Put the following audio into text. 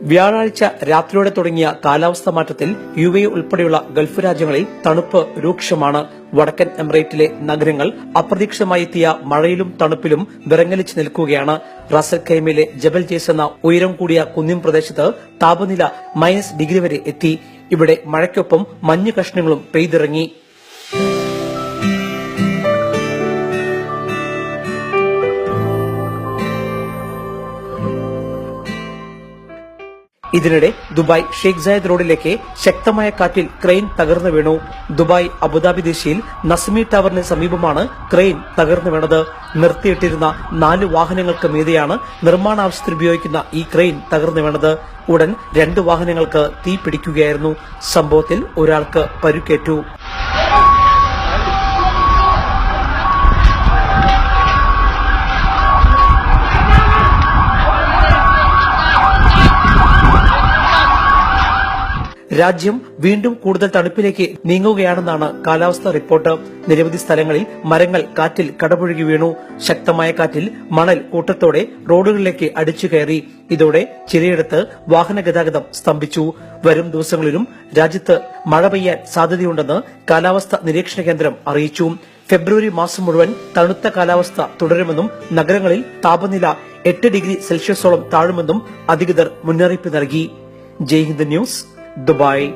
വ്യാഴാഴ്ച രാത്രിയോടെ തുടങ്ങിയ കാലാവസ്ഥാ മാറ്റത്തിൽ UAE ഉൾപ്പെടെയുള്ള ഗൾഫ് രാജ്യങ്ങളിൽ തണുപ്പ് രൂക്ഷമാണ്. വടക്കൻ എമിറേറ്റിലെ നഗരങ്ങൾ അപ്രതീക്ഷിതമായി എത്തിയ മഴയിലും തണുപ്പിലും വിറങ്ങലിച്ചു നിൽക്കുകയാണ്. റാസൽ ഖൈമയിലെ ജബൽ ജേസ് എന്ന ഉയരം കൂടിയ കുന്നിൻ പ്രദേശത്ത് താപനില -डिग्री വരെ എത്തി. ഇവിടെ മഴയ്ക്കൊപ്പം മഞ്ഞു കഷ്ണങ്ങളും പെയ്തിറങ്ങി. ഇതിനിടെ ദുബായ് ഷെയ്ഖ് സായദ് റോഡിലേക്ക് ശക്തമായ കാറ്റിൽ ക്രെയിൻ തകർന്നു വീണു. ദുബായ് അബുദാബി ദിശയിൽ നസ്മി ടവറിന് സമീപമാണ് ക്രെയിൻ തകർന്നു വീണത്. നിർത്തിയിട്ടിരുന്ന 4 വാഹനങ്ങൾക്ക് മീതെയാണ് നിർമ്മാണാവശ്യത്തിന് ഉപയോഗിക്കുന്ന ഈ ക്രെയിൻ തകർന്നു വീണത്. ഉടൻ 2 വാഹനങ്ങൾക്ക് തീ പിടിക്കുകയായിരുന്നു. സംഭവത്തിൽ ഒരാൾക്ക് പരിക്കേറ്റു. രാജ്യം വീണ്ടും കൂടുതൽ തണുപ്പിലേക്ക് നീങ്ങുകയാണെന്നാണ് കാലാവസ്ഥാ റിപ്പോർട്ട്. നിരവധി സ്ഥലങ്ങളിൽ മരങ്ങൾ കാറ്റിൽ കടപുഴകി വീണു. ശക്തമായ കാറ്റിൽ മണൽ കൂട്ടത്തോടെ റോഡുകളിലേക്ക് അടിച്ചു കയറി. ഇതോടെ ചിലയിടത്ത് വാഹന ഗതാഗതം സ്തംഭിച്ചു. വരും ദിവസങ്ങളിലും രാജ്യത്ത് മഴ പെയ്യാൻ സാധ്യതയുണ്ടെന്ന് കാലാവസ്ഥാ നിരീക്ഷണ കേന്ദ്രം അറിയിച്ചു. ഫെബ്രുവരി മാസം മുഴുവൻ തണുത്ത കാലാവസ്ഥ തുടരുമെന്നും നഗരങ്ങളിൽ താപനില 8 ഡിഗ്രി സെൽഷ്യസോളം താഴുമെന്നും അധികൃതർ മുന്നറിയിപ്പ് നൽകി. ജയ് ഹിന്ദ് ന്യൂസ്, ദുബായ്.